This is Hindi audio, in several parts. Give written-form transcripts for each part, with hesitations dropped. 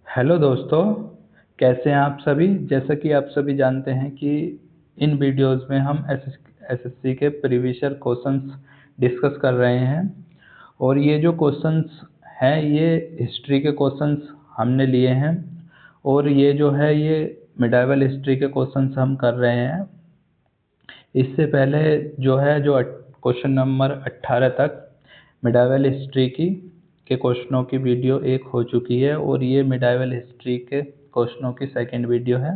हेलो दोस्तों, कैसे हैं आप सभी। जैसा कि आप सभी जानते हैं कि इन वीडियोस में हम एसएससी के प्रीवियस क्वेश्चंस डिस्कस कर रहे हैं। और ये जो क्वेश्चंस हैं ये हिस्ट्री के क्वेश्चंस हमने लिए हैं। और ये जो है ये मिडाइवल हिस्ट्री के क्वेश्चंस हम कर रहे हैं। इससे पहले जो क्वेश्चन नंबर 18 तक मिडाइवल हिस्ट्री की के क्वेश्चनों की वीडियो एक हो चुकी है और ये मिडाइवल हिस्ट्री के क्वेश्चनों की सेकंड वीडियो है।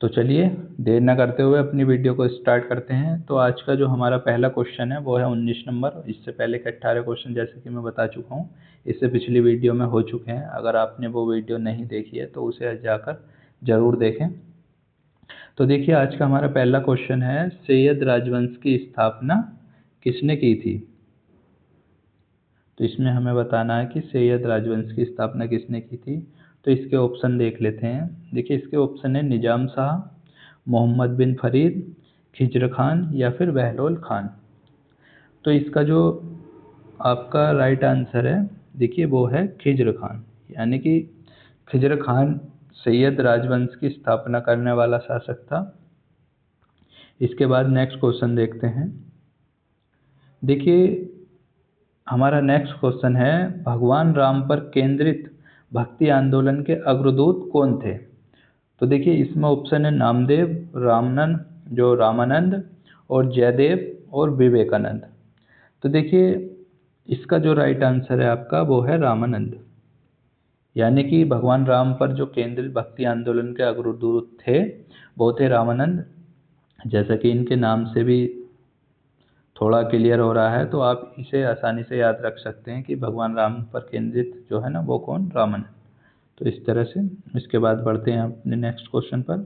तो चलिए देर न करते हुए अपनी वीडियो को स्टार्ट करते हैं। तो आज का जो हमारा पहला क्वेश्चन है वो है 19 नंबर। इससे पहले के 18 क्वेश्चन जैसे कि मैं बता चुका हूँ, इससे पिछली वीडियो में हो चुके हैं। अगर आपने वो वीडियो नहीं देखी है तो उसे जाकर ज़रूर देखें। तो देखिए आज का हमारा पहला क्वेश्चन है, सैयद राजवंश की स्थापना किसने की थी। तो इसमें हमें बताना है कि सैयद राजवंश की स्थापना किसने की थी। तो इसके ऑप्शन देख लेते हैं। देखिए इसके ऑप्शन है निजाम शाह, मोहम्मद बिन फरीद, खिज्र खान या फिर बहलोल खान। तो इसका जो आपका राइट आंसर है देखिए वो है खिज्र खान, यानी कि खिज्र खान सैयद राजवंश की स्थापना करने वाला शासक था। इसके बाद नेक्स्ट क्वेश्चन देखते हैं। देखिए हमारा नेक्स्ट क्वेश्चन है, भगवान राम पर केंद्रित भक्ति आंदोलन के अग्रदूत कौन थे। तो देखिए इसमें ऑप्शन है नामदेव, रामानंद और जयदेव और विवेकानंद। तो देखिए इसका जो राइट आंसर है आपका वो है रामानंद, यानी कि भगवान राम पर जो केंद्रित भक्ति आंदोलन के अग्रदूत थे वो थे रामानंद। जैसा कि इनके नाम से भी थोड़ा क्लियर हो रहा है, तो आप इसे आसानी से याद रख सकते हैं कि भगवान राम पर केंद्रित जो है ना वो कौन, रामानंद। तो इस तरह से इसके बाद बढ़ते हैं अपने नेक्स्ट क्वेश्चन पर।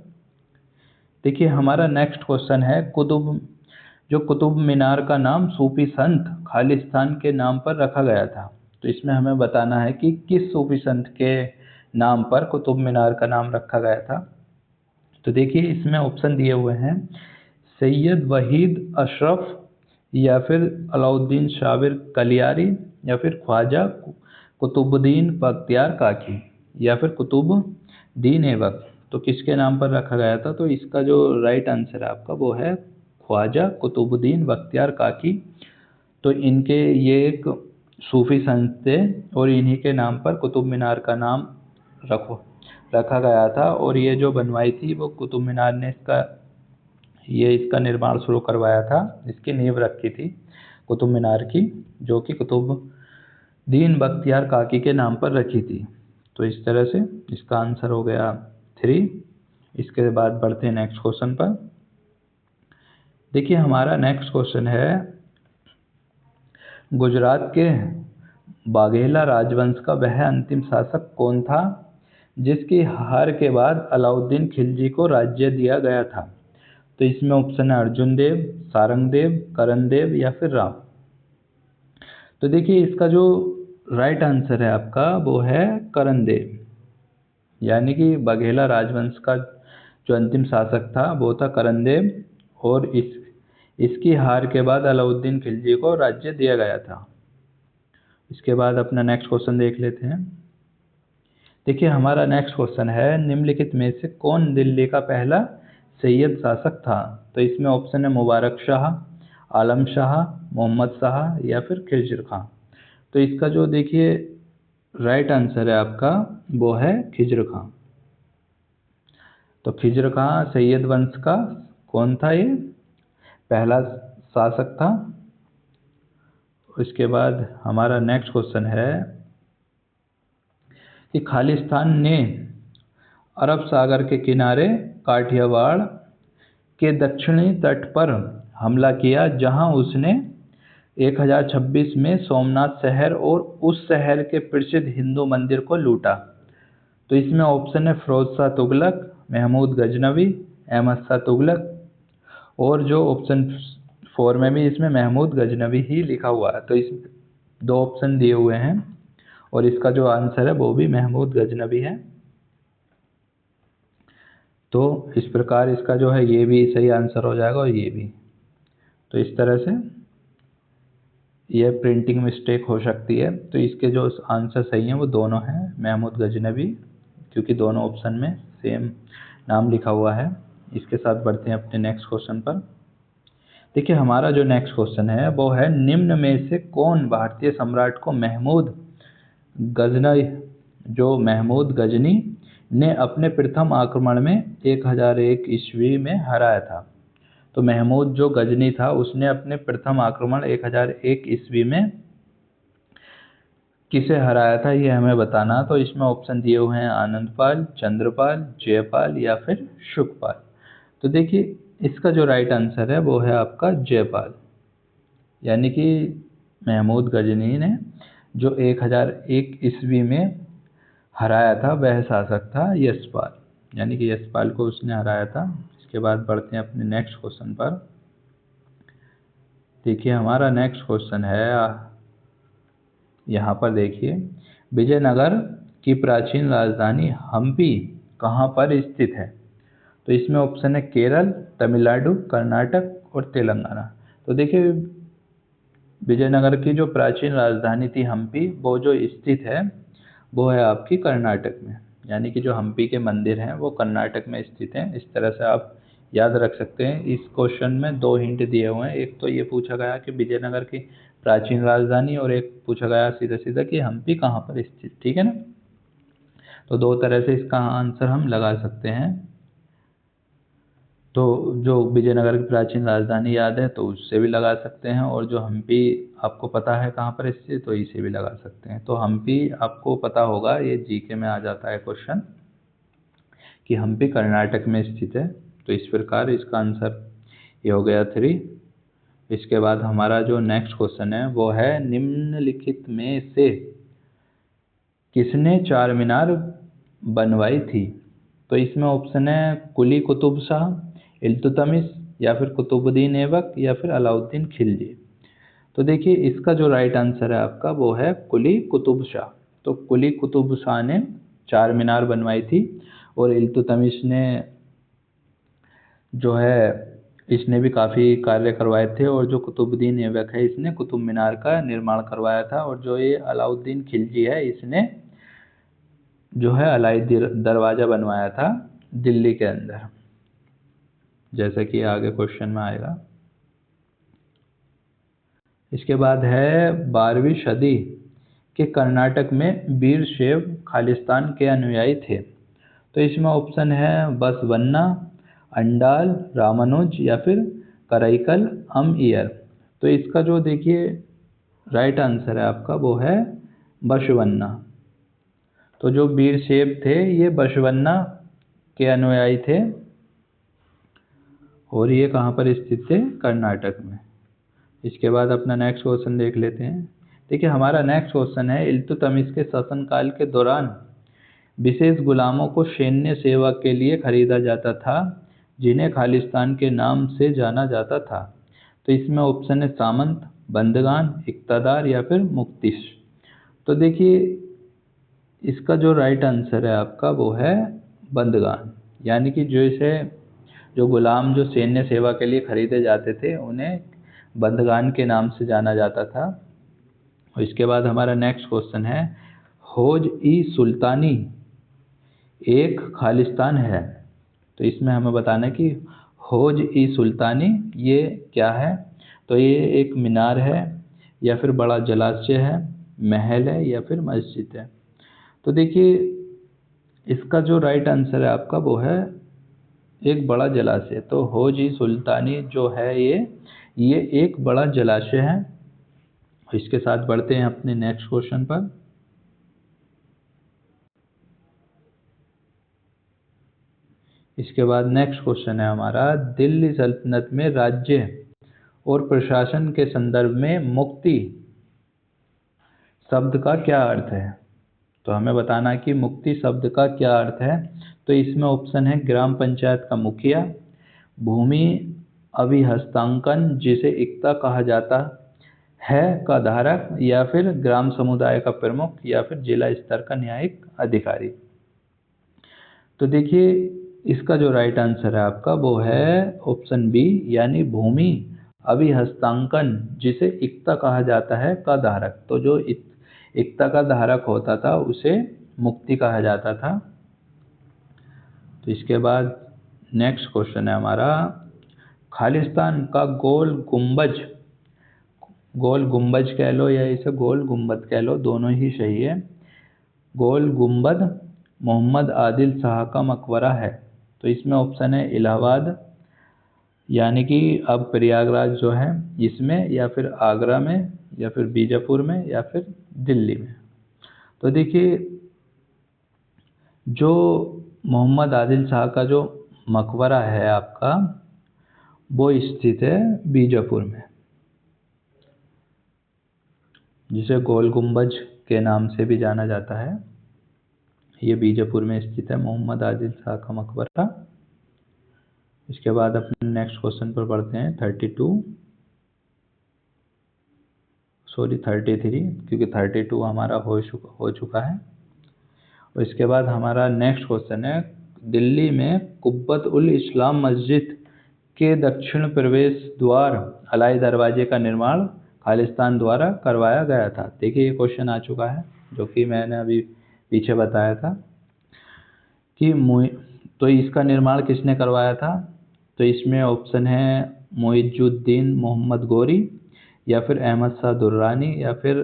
देखिए हमारा नेक्स्ट क्वेश्चन है, कुतुब मीनार का नाम सूफी संत खालिस्तान के नाम पर रखा गया था। तो इसमें हमें बताना है कि किस सूफी संत के नाम पर कुतुब मीनार का नाम रखा गया था। तो देखिए इसमें ऑप्शन दिए हुए हैं, सैयद वहीद अशरफ या फिर अलाउद्दीन शाबिर कलियारी या फिर ख्वाजा कुतुबुद्दीन बख्तियार काकी या फिर कुतुबुद्दीन ऐबक। तो किसके नाम पर रखा गया था। तो इसका जो राइट आंसर है आपका वो है ख्वाजा कुतुबुद्दीन बख्तियार काकी। तो इनके ये एक सूफी संत थे और इन्हीं के नाम पर कुतुब मीनार का नाम रखा गया था। और ये जो बनवाई थी वो कुतुब मीनार ने इसका निर्माण शुरू करवाया था, इसकी नींव रखी थी कुतुब मीनार की, जो कि कुतुबुद्दीन बख्तियार काकी के नाम पर रखी थी। तो इस तरह से इसका आंसर हो गया 3। इसके बाद बढ़ते हैं नेक्स्ट क्वेश्चन पर। देखिए हमारा नेक्स्ट क्वेश्चन है, गुजरात के बाघेला राजवंश का वह अंतिम शासक कौन था जिसकी हार के बाद अलाउद्दीन खिलजी को राज्य दिया गया था। तो इसमें ऑप्शन है अर्जुन देव, सारंग देव, करण देव या फिर राम। तो देखिए इसका जो राइट आंसर है आपका वो है करण देव, यानी कि बघेला राजवंश का जो अंतिम शासक था वो था करण देव। और इसकी हार के बाद अलाउद्दीन खिलजी को राज्य दिया गया था। इसके बाद अपना नेक्स्ट क्वेश्चन देख लेते हैं। देखिए हमारा नेक्स्ट क्वेश्चन है, निम्नलिखित में से कौन दिल्ली का पहला सैयद शासक था। तो इसमें ऑप्शन है मुबारक शाह, आलम शाह, मोहम्मद शाह या फिर खिज़र खां। तो इसका जो देखिए राइट आंसर है आपका वो है खिज़र खां। तो खिज़र खां सैयद वंश का कौन था, ये पहला शासक था। इसके बाद हमारा नेक्स्ट क्वेश्चन है कि खालिस्तान ने अरब सागर के किनारे काठियावाड़ के दक्षिणी तट पर हमला किया, जहां उसने 1026 में सोमनाथ शहर और उस शहर के प्रसिद्ध हिंदू मंदिर को लूटा। तो इसमें ऑप्शन है फिरोज शाह तुगलक, महमूद गजनवी, अहमद शाह तुगलक और जो ऑप्शन 4 में भी इसमें महमूद गजनवी ही लिखा हुआ है। तो इस दो ऑप्शन दिए हुए हैं और इसका जो आंसर है वो भी महमूद गजनवी है। तो इस प्रकार इसका जो है ये भी सही आंसर हो जाएगा और ये भी। तो इस तरह से, तो इसका जो राइट आंसर है आपका वो है महमूद गजनवी, यानी कि महमूद गजनवी। तो इसका जो आंसर है आपका वो है महमूद गजनवी। तो इसका जो राइट आंसर है आपका वो है महमूद गजनवी, यानी कि महमूद गजनवी है। तो इस तरह से यह प्रिंटिंग मिस्टेक हो सकती है। तो इसके जो आंसर सही हैं वो दोनों हैं, महमूद गजनवी, क्योंकि दोनों ऑप्शन में सेम नाम लिखा हुआ है। इसके साथ बढ़ते हैं अपने नेक्स्ट क्वेश्चन पर। देखिए हमारा जो नेक्स्ट क्वेश्चन है वो है, निम्न में से कौन भारतीय सम्राट को महमूद गजनी ने अपने प्रथम आक्रमण में 1001 ईस्वी में हराया था। तो महमूद जो गजनी था उसने अपने प्रथम आक्रमण 1001 ईस्वी में किसे हराया था, ये हमें बताना। तो इसमें ऑप्शन दिए हुए हैं आनंदपाल, चंद्रपाल, जयपाल या फिर शुकपाल। तो देखिए इसका जो राइट आंसर है वो है आपका जयपाल, यानी कि महमूद गजनी ने जो 1001 ईस्वी में हराया था वह शासक था यशपाल, यानी कि यशपाल को उसने हराया था। इसके बाद बढ़ते हैं अपने नेक्स्ट क्वेश्चन पर। देखिए हमारा नेक्स्ट क्वेश्चन है, यहाँ पर देखिए, विजयनगर की प्राचीन राजधानी हम्पी कहाँ पर स्थित है। तो इसमें ऑप्शन है केरल, तमिलनाडु, कर्नाटक और तेलंगाना। तो देखिए विजयनगर की जो प्राचीन राजधानी थी हम्पी, वो जो स्थित है वो है आपकी कर्नाटक में, यानी कि जो हम्पी के मंदिर हैं वो कर्नाटक में स्थित हैं। इस तरह से आप याद रख सकते हैं। इस क्वेश्चन में दो हिंट दिए हुए हैं, एक तो ये पूछा गया कि विजयनगर की प्राचीन राजधानी, और एक पूछा गया सीधा सीधा कि हम्पी कहाँ पर स्थित, ठीक है ना। तो दो तरह से इसका आंसर हम लगा सकते हैं। तो जो विजयनगर की प्राचीन राजधानी याद है तो उससे भी लगा सकते हैं, और जो हम्पी आपको पता है कहाँ पर स्थित, तो इसे भी लगा सकते हैं। तो हम्पी आपको पता होगा, ये जीके में आ जाता है क्वेश्चन कि हम्पी कर्नाटक में स्थित है। तो इस प्रकार इसका आंसर ये हो गया 3। इसके बाद हमारा जो नेक्स्ट क्वेश्चन है वो है, निम्नलिखित में से किसने चार मीनार बनवाई थी। तो इसमें ऑप्शन है कुली कुतुब शाह, इल्तुतमिश, या फिर कुतुबुद्दीन ऐबक, या फिर अलाउद्दीन खिलजी। तो देखिए इसका जो राइट आंसर है आपका वो है कुली कुतुब शाह। तो कुली कुतुब शाह ने चार मीनार बनवाई थी, और इल्तुतमिश ने जो है इसने भी काफ़ी कार्य करवाए थे, और जो कुतुबुद्दीन ऐबक है इसने कुतुब मीनार का निर्माण करवाया था, और जो ये अलाउद्दीन खिलजी है इसने जो है अलाई दरवाज़ा बनवाया था दिल्ली के अंदर, जैसा कि आगे क्वेश्चन में आएगा। इसके बाद है 12वीं सदी के कर्नाटक में वीरशैव खालिस्तान के अनुयायी थे। तो इसमें ऑप्शन है बसवन्ना, अंडाल, रामानुज, या फिर कराईकल अमइयर। तो इसका जो देखिए राइट आंसर है आपका वो है बसवन्ना। तो जो वीरशैव थे ये बसवन्ना के अनुयायी थे, और ये कहाँ पर स्थित थे, कर्नाटक में। इसके बाद अपना नेक्स्ट क्वेश्चन देख लेते हैं। देखिए हमारा नेक्स्ट क्वेश्चन है, इल्तुतमिश के शासनकाल के दौरान विशेष गुलामों को सैन्य सेवा के लिए खरीदा जाता था, जिन्हें खालिस्तान के नाम से जाना जाता था। तो इसमें ऑप्शन है सामंत, बंदगान, इक़्तादार, या फिर मुफ्तिश। तो देखिए इसका जो राइट आंसर है आपका वो है बंदगान, यानी कि जैसे जो गुलाम जो सैन्य सेवा के लिए खरीदे जाते थे उन्हें बंदगान के नाम से जाना जाता था। और इसके बाद हमारा नेक्स्ट क्वेश्चन है, हौज ई सुल्तानी एक खालिस्तान है। तो इसमें हमें बताना है कि हौज ई सुल्तानी ये क्या है। तो ये एक मीनार है, या फिर बड़ा जलाशय है, महल है, या फिर मस्जिद है। तो देखिए इसका जो राइट आंसर है आपका वो है एक बड़ा जलाशय। तो हौज ई सुल्तानी जो है ये एक बड़ा जलाशय है। इसके साथ बढ़ते हैं अपने नेक्स्ट क्वेश्चन पर। इसके बाद नेक्स्ट क्वेश्चन है हमारा, दिल्ली सल्तनत में राज्य और प्रशासन के संदर्भ में मुक्ति शब्द का क्या अर्थ है। तो हमें बताना है कि मुक्ति शब्द का क्या अर्थ है। तो इसमें ऑप्शन है ग्राम पंचायत का मुखिया, भूमि अभिहस्तांकन जिसे इक्ता कहा जाता है का धारक, या फिर ग्राम समुदाय का प्रमुख, या फिर जिला स्तर का न्यायिक अधिकारी। तो देखिए इसका जो राइट आंसर है आपका वो है ऑप्शन बी, यानी भूमि अभिहस्तांकन जिसे इक्ता कहा जाता है का धारक। तो जो इक्ता का धारक होता था उसे मुक्ति कहा जाता था। तो इसके बाद नेक्स्ट क्वेश्चन है हमारा, खालिस्तान का गोल गुंबज कह लो या इसे गोल गुंबद कह लो, दोनों ही सही है। गोल गुंबद मोहम्मद आदिल शाह का मकबरा है। तो इसमें ऑप्शन है इलाहाबाद, यानी कि अब प्रयागराज जो है इसमें, या फिर आगरा में, या फिर बीजापुर में, या फिर दिल्ली में। तो देखिए जो मोहम्मद आदिल शाह का जो मकबरा है आपका, वो स्थित है बीजापुर में, जिसे गोल गुंबज के नाम से भी जाना जाता है। ये बीजापुर में स्थित है मोहम्मद आदिल शाह का मकबरा। इसके बाद अपने नेक्स्ट क्वेश्चन पर बढ़ते हैं 33, क्योंकि 32 हमारा हो चुका है। और इसके बाद हमारा नेक्स्ट क्वेश्चन है, दिल्ली में कुब्बत उल इस्लाम मस्जिद के दक्षिण प्रवेश द्वार अलाई दरवाजे का निर्माण खालिस्तान द्वारा करवाया गया था। देखिए ये क्वेश्चन आ चुका है, जो कि मैंने अभी पीछे बताया था कि तो इसका निर्माण किसने करवाया था। तो इसमें ऑप्शन है मुइजुद्दीन मोहम्मद गोरी, या फिर अहमद शाह दुर्रानी, या फिर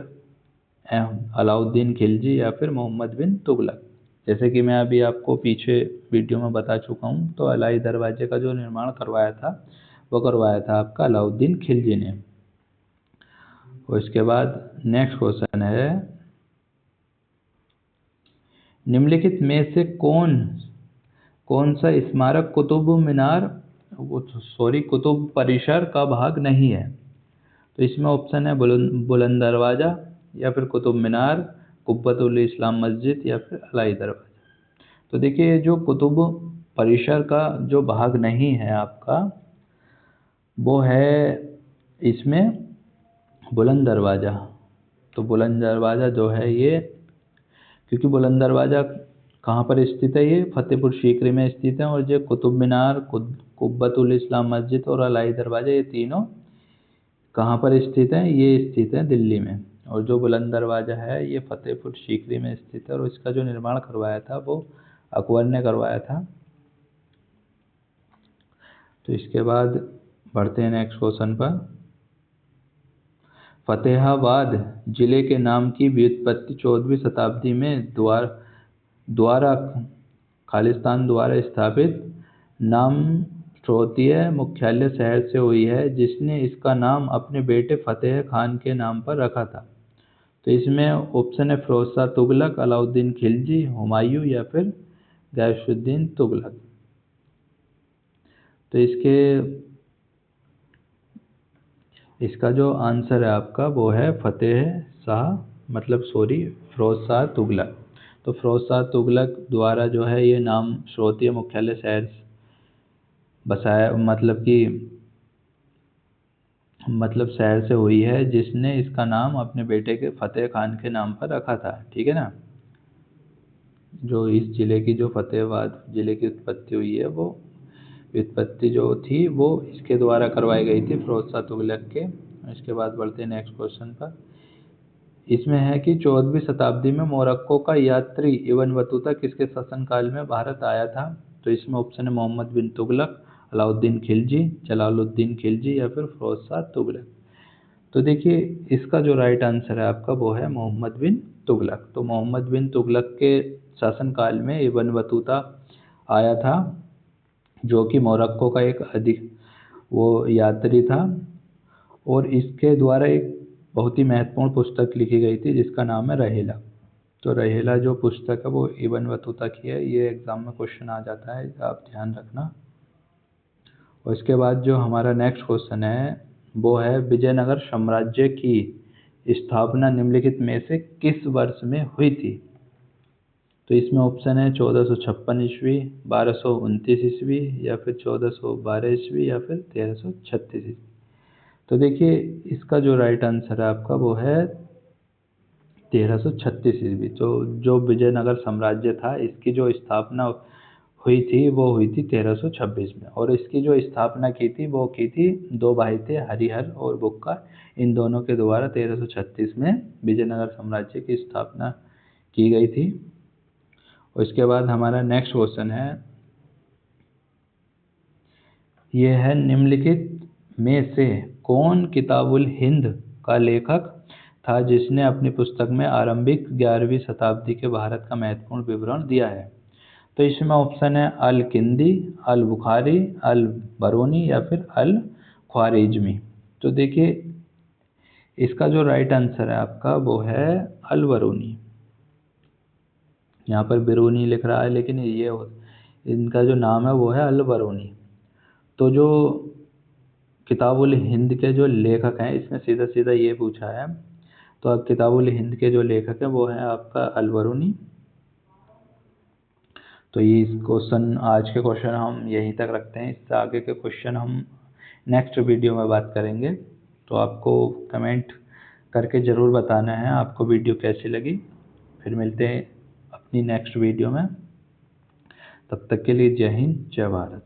अलाउद्दीन खिलजी, या फिर मोहम्मद बिन तुगलक। जैसे कि मैं अभी आपको पीछे वीडियो में बता चुका हूँ, तो अलाई दरवाजे का जो निर्माण करवाया था वो करवाया था आपका अलाउद्दीन खिलजी ने। और इसके बाद नेक्स्ट क्वेश्चन है, निम्नलिखित में से कौन सा स्मारक कुतुब परिसर का भाग नहीं है। तो इसमें ऑप्शन है बुलंद दरवाजा, या फिर कुतुब मीनार, कुब्बत उल इस्लाम मस्जिद, या फिर अलाई दरवाजा। तो देखिए जो कुतुब परिसर का जो भाग नहीं है आपका, वो है इसमें बुलंद दरवाजा। तो बुलंद दरवाजा जो है ये, क्योंकि बुलंद दरवाजा कहाँ पर स्थित है, ये फतेहपुर सीकरी में स्थित है। और जो कुतुब मीनार, कुब्बत उल इस्लाम मस्जिद और अलाई दरवाजा, ये तीनों कहाँ पर स्थित है, ये स्थित है दिल्ली में। और जो बुलंद दरवाजा है ये फतेहपुर सीकरी में स्थित है, और इसका जो निर्माण करवाया था वो अकबर ने करवाया था। तो इसके बाद बढ़ते हैं नेक्स्ट क्वेश्चन पर। फतेहाबाद जिले के नाम की व्युत्पत्ति 14वीं शताब्दी में द्वारा खालिस्तान द्वारा स्थापित नाम श्रोतीय मुख्यालय शहर से हुई है, जिसने इसका नाम अपने बेटे फतेह खान के नाम पर रखा था। तो इसमें ऑप्शन है फिरोज शाह तुगलक, अलाउद्दीन खिलजी, हुमायूं, या फिर गयासुद्दीन तुगलक। तो इसका जो आंसर है आपका वो है फिरोज शाह तुगलक। तो फिरोज शाह तुगलक द्वारा जो है ये नाम श्रोतीय मुख्यालय शहर बसाया, मतलब शहर से हुई है, जिसने इसका नाम अपने बेटे के फतेह खान के नाम पर रखा था। ठीक है ना। जो इस जिले की जो फतेहाबाद जिले की उत्पत्ति हुई है, वो व्युत्पत्ति जो थी वो इसके द्वारा करवाई गई थी, फिरोज शाह तुगलक के। इसके बाद बढ़ते हैं नेक्स्ट क्वेश्चन पर। इसमें है कि 14वीं शताब्दी में मोरक्को का यात्री इब्न बतूता किसके शासनकाल में भारत आया था। तो इसमें ऑप्शन है मोहम्मद बिन तुगलक, अलाउद्दीन खिलजी, जलालुद्दीन खिलजी, या फिर फिरोज शाह तुगलक। तो देखिए इसका जो राइट आंसर है आपका वो है मोहम्मद बिन तुगलक। तो मोहम्मद बिन तुगलक के शासनकाल में इब्न बतूता आया था, जो कि मोरक्को का एक वो यात्री था, और इसके द्वारा एक बहुत ही महत्वपूर्ण पुस्तक लिखी गई थी जिसका नाम है रहेला। तो रहेला जो पुस्तक है वो इब्न बतूता की है। ये एग्जाम में क्वेश्चन आ जाता है, आप ध्यान रखना। और इसके बाद जो हमारा नेक्स्ट क्वेश्चन है वो है, विजयनगर साम्राज्य की स्थापना निम्नलिखित में से किस वर्ष में हुई थी। तो इसमें ऑप्शन है 1456 ईस्वी, 1229 ईस्वी, या फिर 1412 ईस्वी, या फिर 1336 ईस्वी। तो देखिए इसका जो राइट आंसर है आपका वो है 1336 ईस्वी। तो जो विजयनगर साम्राज्य था इसकी जो स्थापना हुई थी वो हुई थी 1326 में। और इसकी जो स्थापना की थी वो की थी दो भाई थे, हरिहर और बुक्का, इन दोनों के द्वारा 1336 में विजयनगर साम्राज्य की स्थापना की गई थी। और इसके बाद हमारा नेक्स्ट क्वेश्चन है, ये है निम्नलिखित में से कौन किताबुल हिंद का लेखक था जिसने अपनी पुस्तक में आरंभिक 11वीं शताब्दी के भारत का महत्वपूर्ण विवरण दिया है। तो इसमें ऑप्शन है अल किंदी, अल बुखारी, अल बरूनी या फिर अल ख्वारिज्मी। तो देखिए इसका जो राइट आंसर है आपका वो है अल बरूनी। यहाँ पर बिरूनी लिख रहा है लेकिन ये इनका जो नाम है वो है अल बरूनी। तो जो किताबुल हिंद के जो लेखक हैं इसमें सीधा सीधा ये पूछा है, तो अब किताबुल हिंद के जो लेखक हैं वो है आपका अल बरूनी। तो ये क्वेश्चन, आज के क्वेश्चन हम यहीं तक रखते हैं, इससे आगे के क्वेश्चन हम नेक्स्ट वीडियो में बात करेंगे। तो आपको कमेंट करके ज़रूर बताना है आपको वीडियो कैसी लगी। फिर मिलते हैं अपनी नेक्स्ट वीडियो में, तब तक के लिए जय हिंद जय भारत।